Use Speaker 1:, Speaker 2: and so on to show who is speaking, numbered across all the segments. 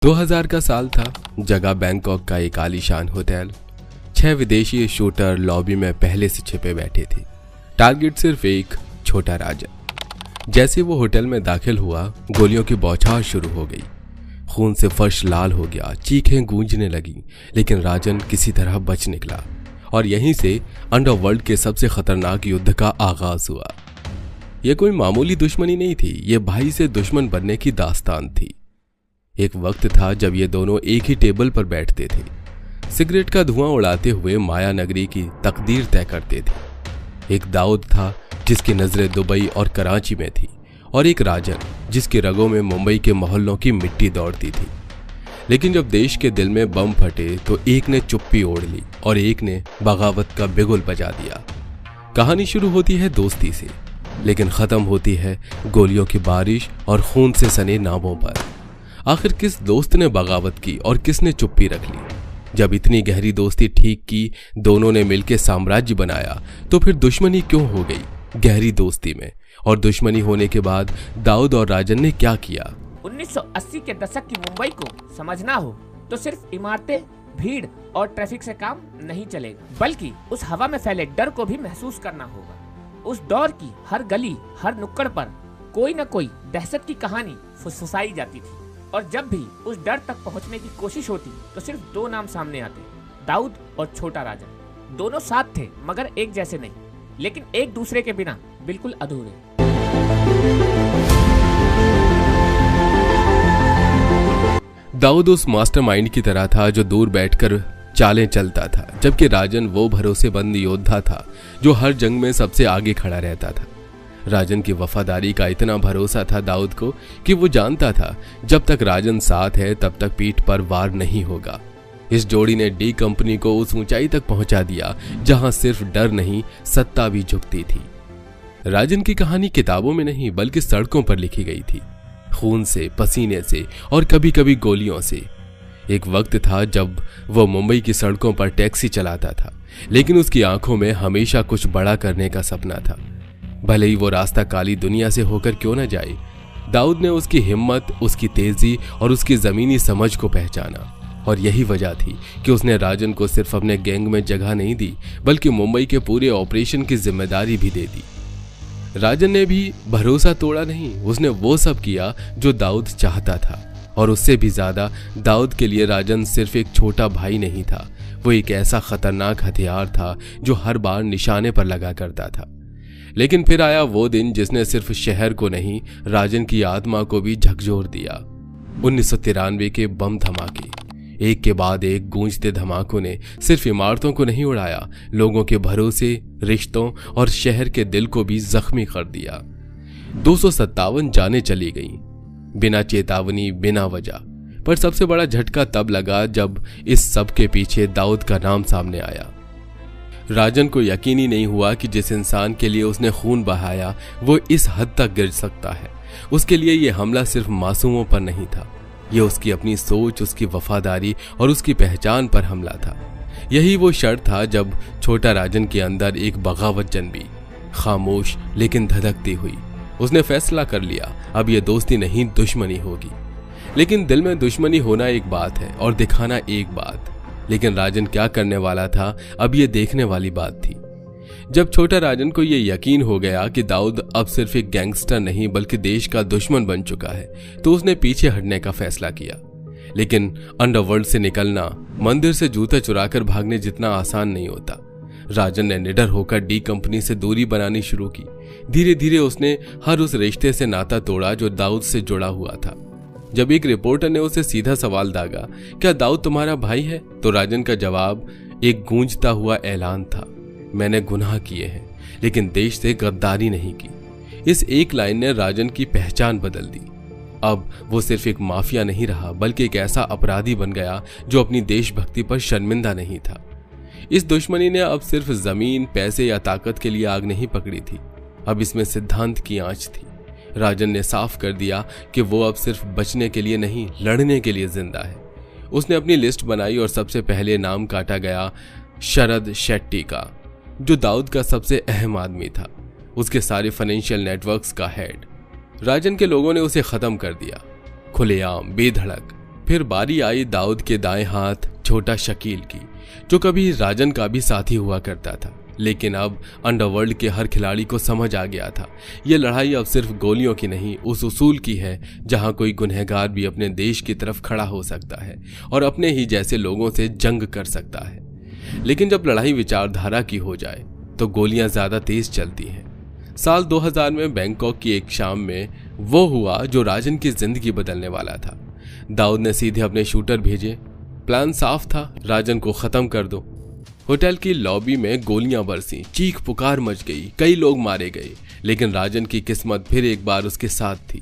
Speaker 1: 2000 का साल था। जगह बैंकॉक का एक आलीशान होटल। 6 विदेशी शूटर लॉबी में पहले से छिपे बैठे थे। टारगेट सिर्फ एक, छोटा राजन। जैसे वो होटल में दाखिल हुआ, गोलियों की बौछार शुरू हो गई। खून से फर्श लाल हो गया, चीखें गूंजने लगी, लेकिन राजन किसी तरह बच निकला और यहीं से अंडरवर्ल्ड के सबसे खतरनाक युद्ध का आगाज हुआ। यह कोई मामूली दुश्मनी नहीं थी, ये भाई से दुश्मन बनने की दास्तान थी। एक वक्त था जब ये दोनों एक ही टेबल पर बैठते थे, सिगरेट का धुआं उड़ाते हुए माया नगरी की तकदीर तय करते थे। एक दाऊद था जिसकी नजरें दुबई और कराची में थी, और एक राजन जिसकी रगों में मुंबई के मोहल्लों की मिट्टी दौड़ती थी। लेकिन जब देश के दिल में बम फटे तो एक ने चुप्पी ओढ़ ली और एक ने बगावत का बिगुल बजा दिया। कहानी शुरू होती है दोस्ती से, लेकिन खत्म होती है गोलियों की बारिश और खून से सने नामों पर। आखिर किस दोस्त ने बगावत की और किसने चुप्पी रख ली? जब इतनी गहरी दोस्ती ठीक की, दोनों ने मिलकर साम्राज्य बनाया, तो फिर दुश्मनी क्यों हो गई गहरी दोस्ती में? और दुश्मनी होने के बाद दाऊद और राजन ने क्या किया?
Speaker 2: 1980 के दशक की मुंबई को समझना हो तो सिर्फ इमारतें, भीड़ और ट्रैफिक से काम नहीं चलेगा, बल्कि उस हवा में फैले डर को भी महसूस करना होगा। उस दौर की हर गली, हर नुक्कड़ पर कोई न कोई दहशत की कहानी फुसफुसाई जाती थी, और जब भी उस डर तक पहुंचने की कोशिश होती तो सिर्फ 2 नाम सामने आते, दाऊद और छोटा राजन। दोनों साथ थे मगर एक जैसे नहीं, लेकिन एक दूसरे के बिना बिल्कुल अधूरे।
Speaker 1: दाऊद उस मास्टरमाइंड की तरह था जो दूर बैठकर चालें चलता था, जबकि राजन वो भरोसेमंद योद्धा था जो हर जंग में सबसे आगे खड़ा रहता था। राजन की वफादारी का इतना भरोसा था दाऊद को कि वो जानता था जब तक राजन साथ है तब तक पीठ पर वार नहीं होगा। इस जोड़ी ने डी कंपनी को उस ऊंचाई तक पहुंचा दिया जहां सिर्फ डर नहीं, सत्ता भी झुकती थी। राजन की कहानी किताबों में नहीं बल्कि सड़कों पर लिखी गई थी, खून से, पसीने से और कभी कभी गोलियों से। एक वक्त था जब वो मुंबई की सड़कों पर टैक्सी चलाता था, लेकिन उसकी आंखों में हमेशा कुछ बड़ा करने का सपना था, भले ही वो रास्ता काली दुनिया से होकर क्यों न जाए। दाऊद ने उसकी हिम्मत, उसकी तेजी और उसकी जमीनी समझ को पहचाना, और यही वजह थी कि उसने राजन को सिर्फ अपने गैंग में जगह नहीं दी बल्कि मुंबई के पूरे ऑपरेशन की जिम्मेदारी भी दे दी। राजन ने भी भरोसा तोड़ा नहीं, उसने वो सब किया जो दाऊद चाहता था, और उससे भी ज्यादा दाऊद के लिए राजन सिर्फ एक छोटा भाई नहीं था, वो एक ऐसा खतरनाक हथियार था जो हर बार निशाने पर लगा करता था। लेकिन फिर आया वो दिन जिसने सिर्फ शहर को नहीं, राजन की आत्मा को भी झकझोर दिया। 1993 के बम धमाके, एक के बाद एक गूंजते धमाकों ने सिर्फ इमारतों को नहीं उड़ाया, लोगों के भरोसे, रिश्तों और शहर के दिल को भी जख्मी कर दिया। 257 जानें चली गईं, बिना चेतावनी, बिना वजह। पर सबसे बड़ा झटका तब लगा जब इस सब के पीछे दाऊद का नाम सामने आया। राजन को यकीन ही नहीं हुआ कि जिस इंसान के लिए उसने खून बहाया वो इस हद तक गिर सकता है। उसके लिए यह हमला सिर्फ मासूमों पर नहीं था, यह उसकी अपनी सोच, उसकी वफादारी और उसकी पहचान पर हमला था। यही वो क्षण था जब छोटा राजन के अंदर एक बगावत जन्मी, खामोश लेकिन धधकती हुई। उसने फैसला कर लिया, अब यह दोस्ती नहीं, दुश्मनी होगी। लेकिन दिल में दुश्मनी होना एक बात है और दिखाना एक बात। लेकिन राजन क्या करने वाला था, अब यह देखने वाली बात थी। जब छोटा राजन को यह यकीन हो गया कि दाऊद अब सिर्फ एक गैंगस्टर नहीं बल्कि देश का दुश्मन बन चुका है, तो उसने पीछे हटने का फैसला किया। लेकिन अंडरवर्ल्ड से निकलना मंदिर से जूता चुराकर भागने जितना आसान नहीं होता। राजन ने निडर होकर डी कंपनी से दूरी बनानी शुरू की। धीरे धीरे उसने हर उस रिश्ते से नाता तोड़ा जो दाऊद से जुड़ा हुआ था। जब एक रिपोर्टर ने उसे सीधा सवाल दागा, क्या दाऊद तुम्हारा भाई है? तो राजन का जवाब एक गूंजता हुआ ऐलान था, मैंने गुनाह किए हैं लेकिन देश से गद्दारी नहीं की। इस एक लाइन ने राजन की पहचान बदल दी। अब वो सिर्फ एक माफिया नहीं रहा बल्कि एक ऐसा अपराधी बन गया जो अपनी देशभक्ति पर शर्मिंदा नहीं था। इस दुश्मनी ने अब सिर्फ जमीन, पैसे या ताकत के लिए आग नहीं पकड़ी थी, अब इसमें सिद्धांत की आंच थी। राजन ने साफ कर दिया कि वो अब सिर्फ बचने के लिए नहीं, लड़ने के लिए जिंदा है। उसने अपनी लिस्ट बनाई और सबसे पहले नाम काटा गया शरद शेट्टी का, जो दाऊद का सबसे अहम आदमी था, उसके सारे फाइनेंशियल नेटवर्क्स का हेड। राजन के लोगों ने उसे खत्म कर दिया, खुलेआम, बेधड़क। फिर बारी आई दाऊद के दाएं हाथ छोटा शकील की, जो कभी राजन का भी साथी हुआ करता था। लेकिन अब अंडरवर्ल्ड के हर खिलाड़ी को समझ आ गया था, यह लड़ाई अब सिर्फ गोलियों की नहीं, उस उसूल की है जहां कोई गुनहगार भी अपने देश की तरफ खड़ा हो सकता है और अपने ही जैसे लोगों से जंग कर सकता है। लेकिन जब लड़ाई विचारधारा की हो जाए तो गोलियां ज्यादा तेज चलती हैं। साल 2000 में बैंकॉक की एक शाम में वो हुआ जो राजन की जिंदगी बदलने वाला था। दाऊद ने सीधे अपने शूटर भेजे। प्लान साफ था, राजन को खत्म कर दो। होटल की लॉबी में गोलियां बरसी, चीख पुकार मच गई, कई लोग मारे गए। लेकिन राजन की किस्मत फिर एक बार उसके साथ थी।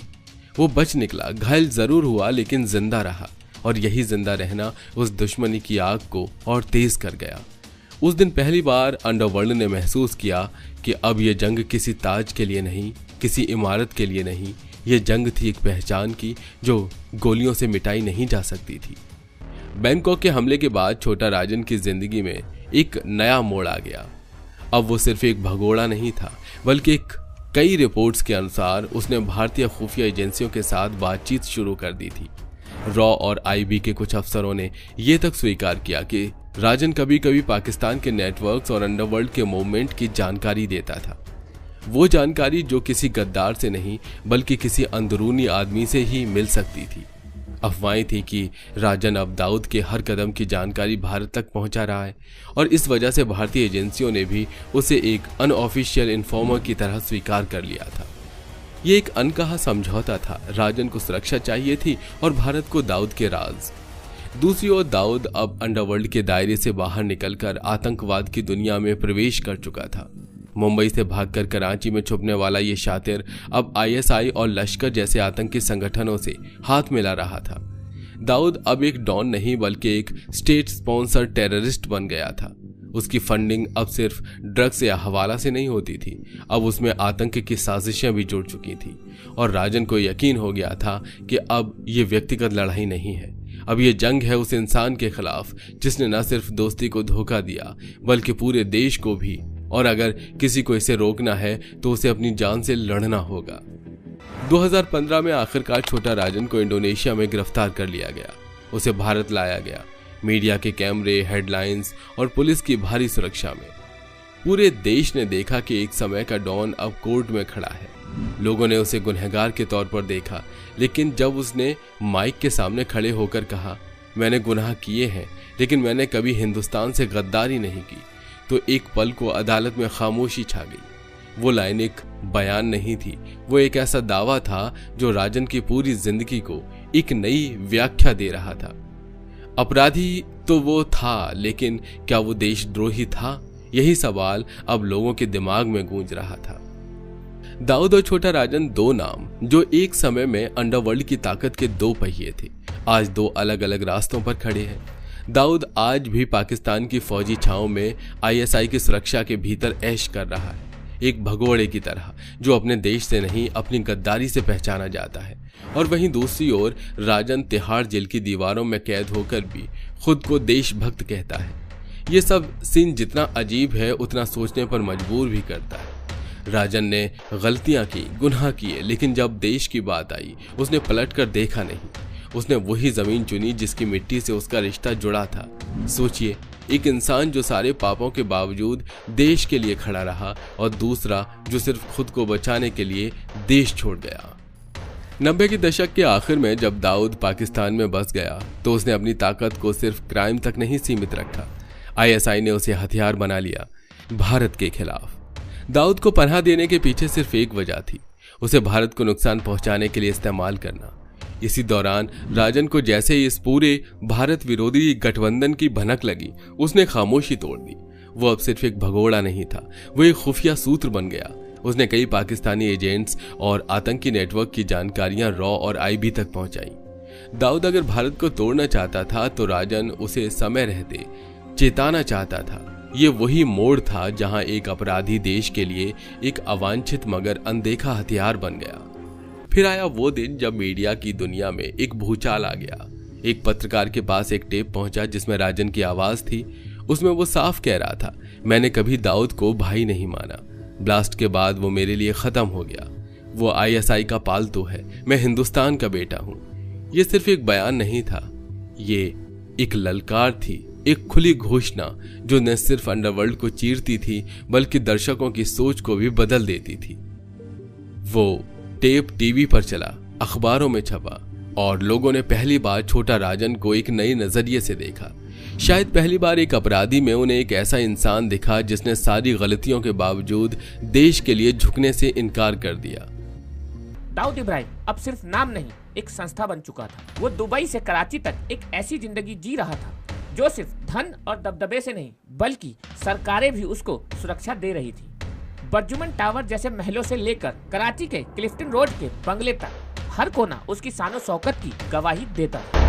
Speaker 1: वो बच निकला, घायल जरूर हुआ लेकिन जिंदा रहा, और यही जिंदा रहना उस दुश्मनी की आग को और तेज कर गया। उस दिन पहली बार अंडरवर्ल्ड ने महसूस किया कि अब यह जंग किसी ताज के लिए नहीं, किसी इमारत के लिए नहीं, ये जंग थी एक पहचान की जो गोलियों से मिटाई नहीं जा सकती थी। बैंकॉक के हमले के बाद छोटा राजन की जिंदगी में एक नया मोड़ आ गया। अब वो सिर्फ एक भगोड़ा नहीं था, बल्कि कई रिपोर्ट्स के अनुसार उसने भारतीय खुफिया एजेंसियों के साथ बातचीत शुरू कर दी थी। रॉ और आईबी के कुछ अफसरों ने यह तक स्वीकार किया कि राजन कभी कभी पाकिस्तान के नेटवर्क्स और अंडरवर्ल्ड के मूवमेंट की जानकारी देता था। वो जानकारी जो किसी गद्दार से नहीं बल्कि किसी अंदरूनी आदमी से ही मिल सकती थी। अफवाहें थी कि राजन अब दाऊद के हर कदम की जानकारी भारत तक पहुंचा रहा है, और इस वजह से भारतीय एजेंसियों ने भी उसे एक अनऑफिशियल इन्फॉर्मर की तरह स्वीकार कर लिया था। ये एक अनकहा समझौता था। राजन को सुरक्षा चाहिए थी और भारत को दाऊद के राज। दूसरी ओर दाऊद अब अंडरवर्ल्ड के दायरे से बाहर निकलकर आतंकवाद की दुनिया में प्रवेश कर चुका था। मुंबई से भागकर कराची में छुपने वाला ये शातिर अब आईएसआई और लश्कर जैसे आतंकी संगठनों से हाथ मिला रहा था। दाऊद अब एक डॉन नहीं बल्कि एक स्टेट स्पॉन्सर टेररिस्ट बन गया था। उसकी फंडिंग अब सिर्फ ड्रग्स या हवाला से नहीं होती थी, अब उसमें आतंक की साजिशें भी जुड़ चुकी थी। और राजन को यकीन हो गया था कि अब ये व्यक्तिगत लड़ाई नहीं है, अब ये जंग है उस इंसान के खिलाफ जिसने न सिर्फ दोस्ती को धोखा दिया बल्कि पूरे देश को भी। और अगर किसी को इसे रोकना है तो उसे अपनी जान से लड़ना होगा। 2015 में आखिरकार छोटा राजन को इंडोनेशिया में गिरफ्तार कर लिया गया। उसे भारत लाया गया, मीडिया के कैमरे, हेडलाइंस और पुलिस की भारी सुरक्षा में। पूरे देश ने देखा कि एक समय का डॉन अब कोर्ट में खड़ा है। लोगों ने उसे गुनहगार के तौर पर देखा, लेकिन जब उसने माइक के सामने खड़े होकर कहा, मैंने गुनाह किए हैं लेकिन मैंने कभी हिंदुस्तान से गद्दारी नहीं की, तो एक पल को अदालत में खामोशी छा गई। वो लाइन एक बयान नहीं थी, वो एक ऐसा दावा था जो राजन की पूरी जिंदगी को एक नई व्याख्या दे रहा था। अपराधी तो वो था, लेकिन क्या वो देशद्रोही था? यही सवाल अब लोगों के दिमाग में गूंज रहा था। दाऊद और छोटा राजन दो नाम जो एक समय में अंडरवर्ल्ड की ताकत के दो पहिए थे, आज दो अलग अलग रास्तों पर खड़े हैं। दाऊद आज भी पाकिस्तान की फौजी छांव में आईएसआई की सुरक्षा के भीतर ऐश कर रहा है, एक भगोड़े की तरह जो अपने देश से नहीं अपनी गद्दारी से पहचाना जाता है। और वहीं दूसरी ओर राजन तिहाड़ जेल की दीवारों में कैद होकर भी खुद को देशभक्त कहता है। ये सब सीन जितना अजीब है उतना सोचने पर मजबूर भी करता है। राजन ने गलतियां की, गुनाह किए, लेकिन जब देश की बात आई उसने पलटकर देखा नहीं। उसने वही जमीन चुनी जिसकी मिट्टी से उसका रिश्ता जुड़ा था। सोचिए, एक इंसान जो सारे पापों के बावजूद देश के लिए खड़ा रहा और दूसरा जो सिर्फ खुद को बचाने के लिए देश छोड़ गया। 90 के दशक के आखिर में जब दाऊद पाकिस्तान में बस गया तो उसने अपनी ताकत को सिर्फ क्राइम तक नहीं सीमित रखा। आईएसआई ने उसे हथियार बना लिया भारत के खिलाफ। दाऊद को पनाह देने के पीछे सिर्फ एक वजह थी, उसे भारत को नुकसान पहुंचाने के लिए इस्तेमाल करना। इसी दौरान राजन को जैसे ही इस पूरे भारत विरोधी गठबंधन की भनक लगी, उसने खामोशी तोड़ दी। वो अब सिर्फ एक भगोड़ा नहीं था, वो एक खुफिया सूत्र बन गया। उसने कई पाकिस्तानी एजेंट्स और आतंकी नेटवर्क की जानकारियां रॉ और आईबी तक पहुंचाई। दाऊद अगर भारत को तोड़ना चाहता था तो राजन उसे समय रहते चेताना चाहता था। ये वही मोड़ था जहां एक अपराधी देश के लिए एक अवांछित मगर अनदेखा हथियार बन गया। फिर आया वो दिन जब मीडिया की दुनिया में एक भूचाल आ गया। एक पत्रकार के पास एक टेप पहुंचा जिसमें राजन की आवाज थी। उसमें वो साफ कह रहा था, मैंने कभी दाऊद को भाई नहीं माना। ब्लास्ट के बाद वो मेरे लिए खत्म हो गया। वो आईएसआई का पालतू है, मैं हिंदुस्तान का बेटा हूं। ये सिर्फ एक बयान नहीं था, ये एक ललकार थी, एक खुली घोषणा जो न सिर्फ अंडरवर्ल्ड को चीरती थी बल्कि दर्शकों की सोच को भी बदल देती थी। वो टेप टीवी पर चला, अखबारों में छपा और लोगों ने पहली बार छोटा राजन को एक नए नजरिए से देखा। शायद पहली बार एक अपराधी में उन्हें एक ऐसा इंसान दिखा जिसने सारी गलतियों के बावजूद देश के लिए झुकने से इनकार कर दिया।
Speaker 2: दाऊद इब्राहिम अब सिर्फ नाम नहीं, एक संस्था बन चुका था। वो दुबई से कराची तक एक ऐसी जिंदगी जी रहा था जो सिर्फ धन और दबदबे से नहीं बल्कि सरकारें भी उसको सुरक्षा दे रही थी। बर्जुमन टावर जैसे महलों से लेकर कराची के क्लिफ्टन रोड के बंगले तक हर कोना उसकी शानो शौकत की गवाही देता था।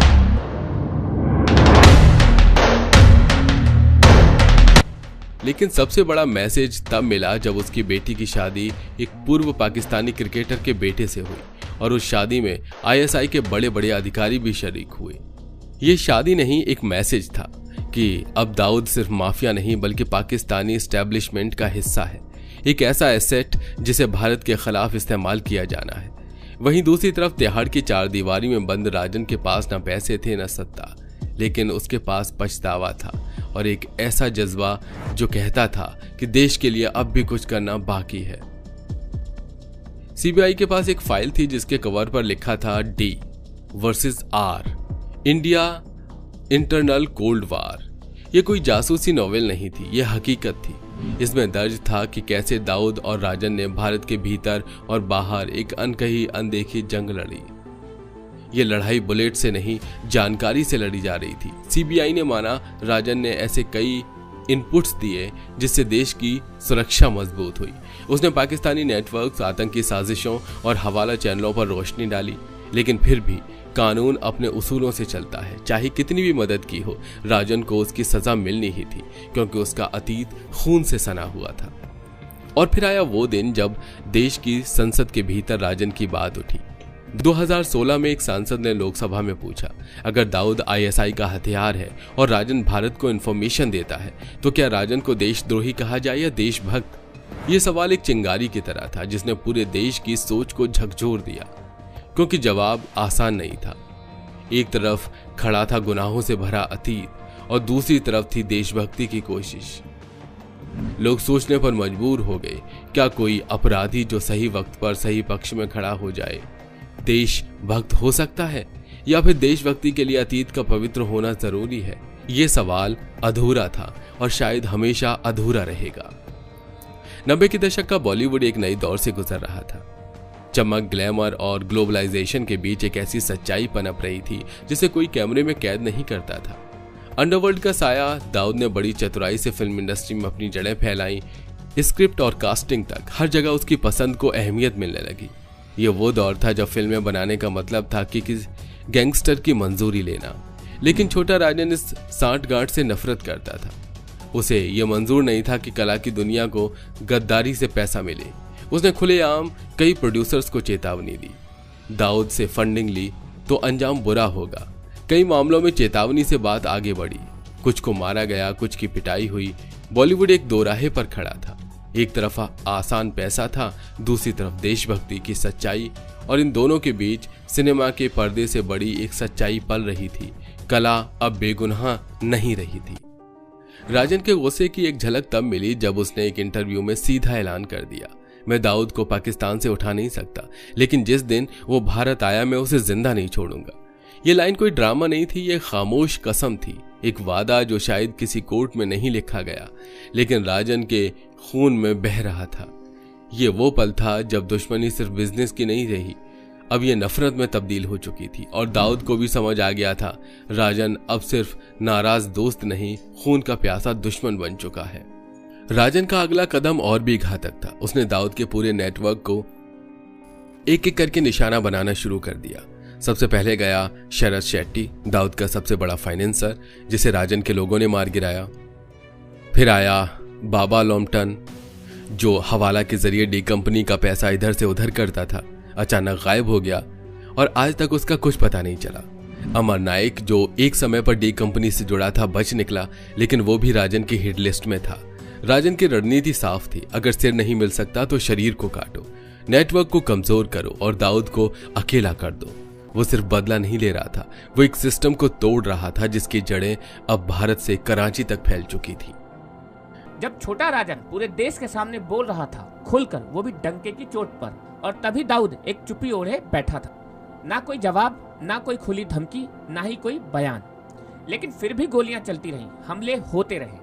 Speaker 1: लेकिन सबसे बड़ा मैसेज तब मिला जब उसकी बेटी की शादी एक पूर्व पाकिस्तानी क्रिकेटर के बेटे से हुई और उस शादी में आईएसआई के बड़े बड़े अधिकारी भी शरीक हुए। ये शादी नहीं, एक मैसेज था कि अब दाऊद सिर्फ माफिया नहीं बल्कि पाकिस्तानी एस्टेब्लिशमेंट का हिस्सा है, एक ऐसा एसेट जिसे भारत के खिलाफ इस्तेमाल किया जाना है। वहीं दूसरी तरफ तिहाड़ की चारदीवारी में बंद राजन के पास न पैसे थे न सत्ता, लेकिन उसके पास पछतावा था और एक ऐसा जज्बा जो कहता था कि देश के लिए अब भी कुछ करना बाकी है। सीबीआई के पास एक फाइल थी जिसके कवर पर लिखा था D versus R, India internal cold war. यह कोई जासूसी नॉवेल नहीं थी, यह हकीकत थी। इसमें दर्ज था कि कैसे दाऊद और राजन ने भारत के भीतर और बाहर एक अनकही अनदेखी जंग लड़ी। ये लड़ाई बुलेट से नहीं, जानकारी से लड़ी जा रही थी। सीबीआई ने माना राजन ने ऐसे कई इनपुट्स दिए जिससे देश की सुरक्षा मजबूत हुई। उसने पाकिस्तानी नेटवर्क्स, आतंकी साजिशों और हवाला चैनलों पर रोशनी डाली। लेकिन फिर भी कानून अपने उसूलों से चलता है, चाहे कितनी भी मदद की हो। राजन को उसकी सजा मिलनी ही थी क्योंकि उसका अतीत खून से सना हुआ था। और फिर आया वो दिन जब देश की संसद के भीतर राजन की बात उठी। 2016 में एक सांसद ने लोकसभा में पूछा, अगर दाऊद आईएसआई का हथियार है और राजन भारत को इंफॉर्मेशन देता है तो क्या राजन को देशद्रोही कहा जाए या देशभक्त? ये सवाल एक चिंगारी की तरह था जिसने पूरे देश की सोच को झकझोर दिया, क्योंकि जवाब आसान नहीं था। एक तरफ खड़ा था गुनाहों से भरा अतीत और दूसरी तरफ थी देशभक्ति की कोशिश। लोग सोचने पर मजबूर हो गए, क्या कोई अपराधी जो सही वक्त पर सही पक्ष में खड़ा हो जाए देशभक्त हो सकता है, या फिर देशभक्ति के लिए अतीत का पवित्र होना जरूरी है? ये सवाल अधूरा था और शायद हमेशा अधूरा रहेगा। 90 के दशक का बॉलीवुड एक नए दौर से गुजर रहा था। चमक, ग्लैमर और ग्लोबलाइजेशन के बीच एक ऐसी सच्चाई पनप रही थी जिसे कोई कैमरे में कैद नहीं करता था। अंडरवर्ल्ड का साया दाऊद ने बड़ी चतुराई से फिल्म इंडस्ट्री में अपनी जड़ें फैलाई। स्क्रिप्ट और कास्टिंग तक हर जगह उसकी पसंद को अहमियत मिलने लगी। ये वो दौर था जब फिल्में बनाने का मतलब था कि किस गैंगस्टर की मंजूरी लेना। लेकिन छोटा राजन इस सांठगांठ से नफरत करता था। उसे यह मंजूर नहीं था कि कला की दुनिया को गद्दारी से पैसा मिले। उसने खुलेआम कई प्रोड्यूसर्स को चेतावनी दी। दाऊद से फंडिंग ली तो अंजाम बुरा होगा। कई मामलों में चेतावनी से बात आगे बढ़ी। कुछ को मारा गया, कुछ की पिटाई हुई। बॉलीवुड एक दोराहे पर खड़ा था। एक तरफ आसान पैसा था, दूसरी तरफ देशभक्ति की सच्चाई, और इन दोनों के बीच सिनेमा के पर्दे से बड़ी एक सच्चाई पल रही थी। कला अब बेगुनाह नहीं रही थी। राजन के गुस्से की एक झलक तब मिली जब उसने एक इंटरव्यू में सीधा ऐलान कर दिया, मैं दाऊद को पाकिस्तान से उठा नहीं सकता, लेकिन जिस दिन वो भारत आया मैं उसे जिंदा नहीं छोड़ूंगा। ये लाइन कोई ड्रामा नहीं थी, ये खामोश कसम थी, एक वादा जो शायद किसी कोर्ट में नहीं लिखा गया लेकिन राजन के खून में बह रहा था। ये वो पल था जब दुश्मनी सिर्फ बिजनेस की नहीं रही, अब ये नफरत में तब्दील हो चुकी थी। और दाऊद को भी समझ आ गया था, राजन अब सिर्फ नाराज दोस्त नहीं, खून का प्यासा दुश्मन बन चुका है। राजन का अगला कदम और भी घातक था। उसने दाऊद के पूरे नेटवर्क को एक एक करके निशाना बनाना शुरू कर दिया। सबसे पहले गया शरद शेट्टी, दाऊद का सबसे बड़ा फाइनेंसर, जिसे राजन के लोगों ने मार गिराया। फिर आया बाबा लॉम्पटन, जो हवाला के जरिए डी कंपनी का पैसा इधर से उधर करता था, अचानक गायब हो गया और आज तक उसका कुछ पता नहीं चला। अमर नाइक, जो एक समय पर डी कंपनी से जुड़ा था, बच निकला, लेकिन वो भी राजन की हिट लिस्ट में था। राजन की रणनीति साफ थी, अगर सिर नहीं मिल सकता तो शरीर को काटो, नेटवर्क को कमजोर करो और दाऊद को अकेला कर दो। वो सिर्फ बदला नहीं ले रहा था, वो एक सिस्टम को तोड़ रहा था जिसकी जड़ें अब भारत से कराची तक फैल चुकी थी।
Speaker 2: जब छोटा राजन पूरे देश के सामने बोल रहा था, खुलकर, वो भी डंके की चोट पर, और तभी दाऊद एक चुप्पी ओढ़े बैठा था। ना कोई जवाब, ना कोई खुली धमकी, ना ही कोई बयान। लेकिन फिर भी गोलियां चलती रहीं, हमले होते रहे,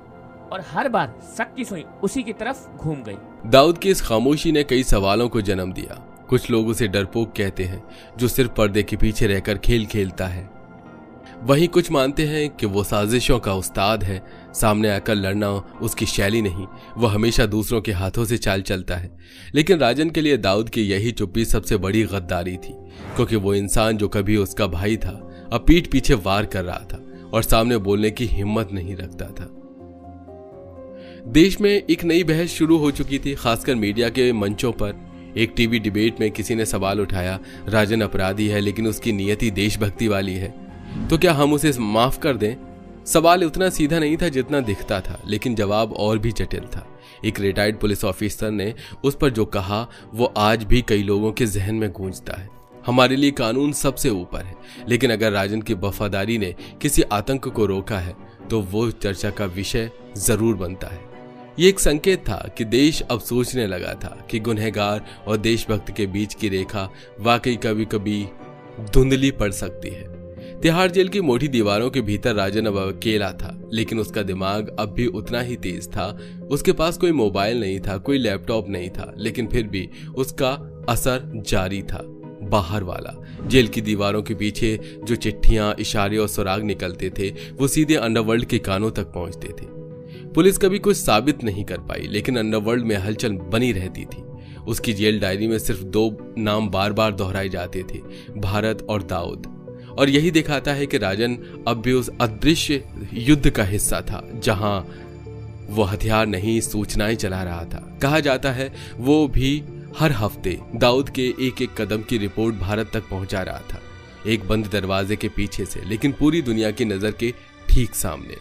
Speaker 2: और हर बार शक की सुई उसी की तरफ घूम गई।
Speaker 1: दाऊद की इस खामोशी ने कई सवालों को जन्म दिया। कुछ लोग उसे डरपोक कहते हैं, जो सिर्फ पर्दे के पीछे रहकर खेल खेलता है। वहीं कुछ मानते हैं कि वो साजिशों का उस्ताद है, सामने आकर लड़ना उसकी शैली नहीं, वो हमेशा दूसरों के हाथों से चाल चलता है। लेकिन राजन के लिए दाऊद की यही चुप्पी सबसे बड़ी गद्दारी थी, क्योंकि वो इंसान जो कभी उसका भाई था, अब पीठ पीछे वार कर रहा था और सामने बोलने की हिम्मत नहीं रखता था। देश में एक नई बहस शुरू हो चुकी थी, खासकर मीडिया के मंचों पर। एक टीवी डिबेट में किसी ने सवाल उठाया, राजन अपराधी है लेकिन उसकी नियति देशभक्ति वाली है, तो क्या हम उसे माफ कर दें? सवाल उतना सीधा नहीं था जितना दिखता था, लेकिन जवाब और भी जटिल था। एक रिटायर्ड पुलिस ऑफिसर ने उस पर जो कहा वो आज भी कई लोगों के जहन में गूंजता है। हमारे लिए कानून सबसे ऊपर है, लेकिन अगर राजन की वफादारी ने किसी आतंक को रोका है तो वो चर्चा का विषय जरूर बनता है। ये एक संकेत था कि देश अब सोचने लगा था कि गुनहगार और देशभक्त के बीच की रेखा वाकई कभी कभी धुंधली पड़ सकती है। तिहाड़ जेल की मोटी दीवारों के भीतर राजन अब अकेला था, लेकिन उसका दिमाग अब भी उतना ही तेज था। उसके पास कोई मोबाइल नहीं था, कोई लैपटॉप नहीं था, लेकिन फिर भी उसका असर जारी था, बाहर वाला। जेल की दीवारों के पीछे जो चिट्ठियां, इशारे और सुराग निकलते थे, वो सीधे अंडरवर्ल्ड के कानों तक पहुंचते थे। पुलिस कभी कुछ साबित नहीं कर पाई, लेकिन अंडरवर्ल्ड में हलचल बनी रहती थी। उसकी जेल डायरी में सिर्फ 2 नाम बार बार दोहराए जाते थे, भारत और दाऊद। और यही दिखाता है कि राजन अब भी उस अदृश्य युद्ध का हिस्सा था, जहां वो हथियार नहीं, सूचनाएं चला रहा था। कहा जाता है वो भी हर हफ्ते दाऊद के एक एक कदम की रिपोर्ट भारत तक पहुंचा रहा था, एक बंद दरवाजे के पीछे से, लेकिन पूरी दुनिया की नजर के ठीक सामने।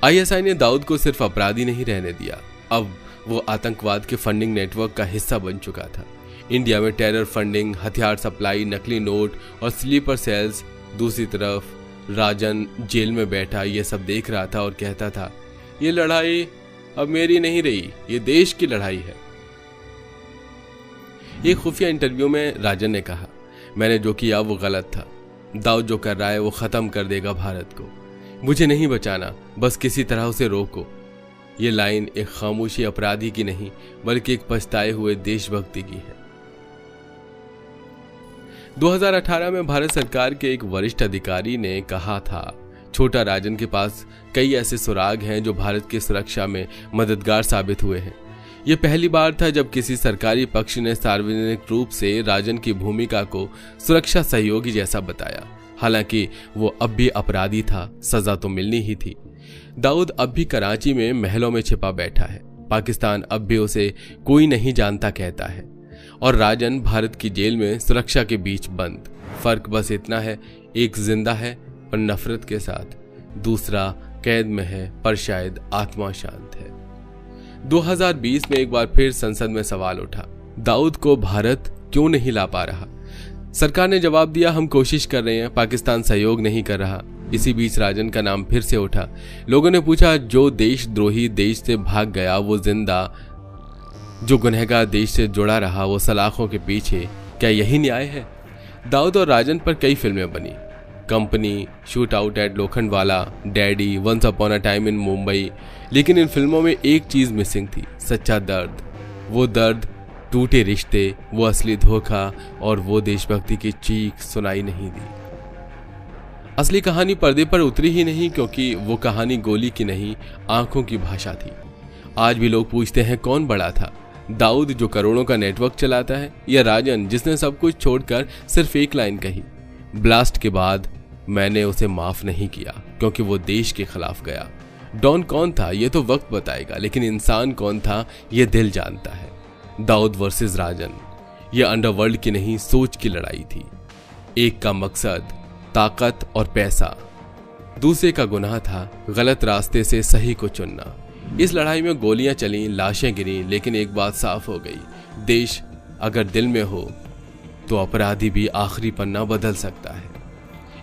Speaker 1: आईएसआई ने दाऊद को सिर्फ अपराधी नहीं रहने दिया, अब वो आतंकवाद के फंडिंग नेटवर्क का हिस्सा बन चुका था। इंडिया में टेरर फंडिंग, हथियार सप्लाई, नकली नोट और स्लीपर सेल्स। दूसरी तरफ राजन जेल में बैठा ये सब देख रहा था और कहता था, ये लड़ाई अब मेरी नहीं रही, ये देश की लड़ाई है। एक खुफिया इंटरव्यू में राजन ने कहा, मैंने जो किया वो गलत था। दाऊद जो कर रहा है वो खत्म कर देगा भारत को। मुझे नहीं बचाना, बस किसी तरह उसे रोको। ये लाइन एक खामोशी अपराधी की नहीं, बल्कि एक पछताए हुए देशभक्ति की है। 2018 में भारत सरकार के एक वरिष्ठ अधिकारी ने कहा था, छोटा राजन के पास कई ऐसे सुराग हैं जो भारत की सुरक्षा में मददगार साबित हुए हैं। यह पहली बार था जब किसी सरकारी पक्ष ने सार्वजनिक रूप से राजन की भूमिका को सुरक्षा सहयोगी जैसा बताया। हालांकि वो अब भी अपराधी था, सजा तो मिलनी ही थी। दाऊद अब भी कराची में महलों में छिपा बैठा है, पाकिस्तान अब भी उसे कोई नहीं जानता कहता है, और राजन भारत की जेल में सुरक्षा के बीच बंद। फर्क बस इतना है, एक जिंदा है पर नफरत के साथ, दूसरा कैद में है पर शायद आत्मा शांत है। 2020 में एक बार फिर संसद में सवाल उठा, दाऊद को भारत क्यों नहीं ला पा रहा? सरकार ने जवाब दिया, हम कोशिश कर रहे हैं, पाकिस्तान सहयोग नहीं कर रहा। इसी बीच राजन का नाम फिर से उठा। लोगों ने पूछा, जो देशद्रोही देश से भाग गया वो जिंदा, जो गुनहगार देश से जुड़ा रहा वो सलाखों के पीछे, क्या यही न्याय है? दाऊद और राजन पर कई फिल्में बनी, company, shoot out at Lokhandwala, daddy, once upon a time in Mumbai, लेकिन इन फिल्मों में एक चीज मिसिंग थी, सच्चा दर्द। वो दर्द, टूटे रिश्ते, वो असली धोखा और वो देशभक्ति की चीख सुनाई नहीं दी। असली कहानी पर्दे पर उतरी ही नहीं, क्योंकि वो कहानी गोली की नहीं, आंखों की भाषा थी। आज भी लोग पूछते हैं, कौन बड़ा था, दाऊद जो करोड़ों का नेटवर्क चलाता है, या राजन जिसने सब कुछ छोड़कर सिर्फ एक लाइन कही, ब्लास्ट के बाद मैंने उसे माफ नहीं किया क्योंकि वो देश के खिलाफ गया। डॉन कौन था ये तो वक्त बताएगा, लेकिन इंसान कौन था ये दिल जानता है। दाऊद वर्सेस राजन, ये अंडरवर्ल्ड की नहीं, सोच की लड़ाई थी। एक का मकसद ताकत और पैसा, दूसरे का गुनाह था गलत रास्ते से सही को चुनना। इस लड़ाई में गोलियां चलीं, लाशें गिरी, लेकिन एक बात साफ हो गई, देश अगर दिल में हो तो अपराधी भी आखिरी पन्ना बदल सकता है।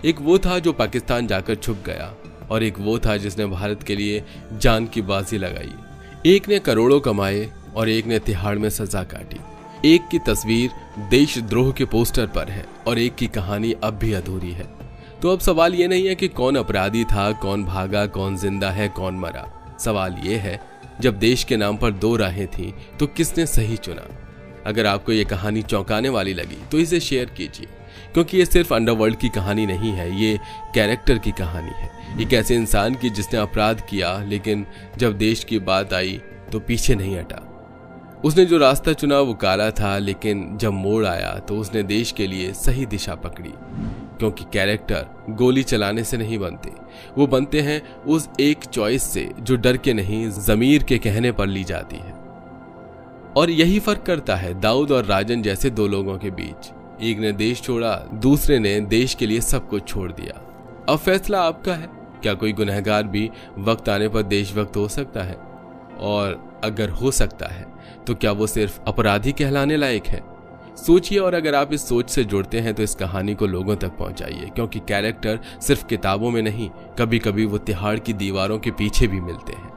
Speaker 1: एक वो था जो पाकिस्तान जाकर छुप गया और एक वो था जिसने भारत के लिए जान की बाजी लगाई। एक ने करोड़ों कमाए और एक ने तिहाड़ में सजा काटी। एक की तस्वीर देशद्रोह के पोस्टर पर है और एक की कहानी अब भी अधूरी है। तो अब सवाल ये नहीं है कि कौन अपराधी था, कौन भागा, कौन जिंदा है, कौन मरा। सवाल ये है, जब देश के नाम पर दो राहें थीं तो किसने सही चुना। अगर आपको ये कहानी चौंकाने वाली लगी तो इसे शेयर कीजिए, क्योंकि ये सिर्फ अंडरवर्ल्ड की कहानी नहीं है, ये कैरेक्टर की कहानी है। एक ऐसे इंसान की जिसने अपराध किया लेकिन जब देश की बात आई तो पीछे नहीं हटा। उसने जो रास्ता चुना वो काला था, लेकिन जब मोड़ आया तो उसने देश के लिए सही दिशा पकड़ी। क्योंकि कैरेक्टर गोली चलाने से नहीं बनते, वो बनते हैं उस एक चॉइस से जो डर के नहीं ज़मीर के कहने पर ली जाती है। और यही फर्क करता है दाऊद और राजन जैसे दो लोगों के बीच। एक ने देश छोड़ा, दूसरे ने देश के लिए सब कुछ छोड़ दिया। अब फैसला आपका है, क्या कोई गुनहगार भी वक्त आने पर देशभक्त हो सकता है? और अगर हो सकता है तो क्या वो सिर्फ अपराधी कहलाने लायक है? सोचिए, और अगर आप इस सोच से जुड़ते हैं तो इस कहानी को लोगों तक पहुंचाइए, क्योंकि कैरेक्टर सिर्फ किताबों में नहीं, कभी कभी वो तिहाड़ की दीवारों के पीछे भी मिलते हैं।